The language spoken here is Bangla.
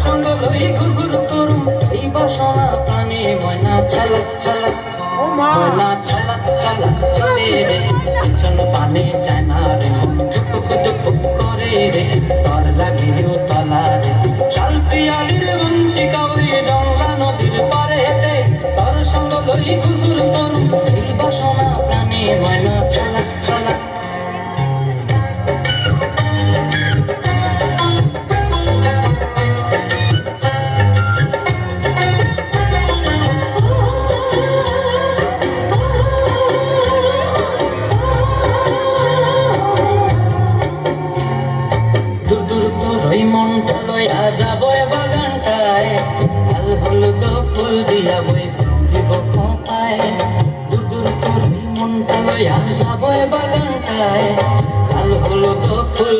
সঙ্গ লই ঘুরঘুর করুম এই বাসনা প্রাণে ময়না চালাক চালাক ময়না চালাক চালাক চলে রে পিছন পানে যায় না রে টুকুক টুকুক করে রে তর লাগিও তলা রে শাল পিয়ালির বন্দি কাউরি জংলা নদীর পারেতে তর সঙ্গ লই ঘুরঘুর করুম এই বাসনা প্রাণে ময়না চালাক চালাক ওই মনটা লইয়া যাবো বাগানটায় লাল হলুদ ফুল দিয়া বই দিব খোঁপায় দূর দূর তোর মনটা লইয়া যাবো বাগানটায় লাল হলুদ ফুল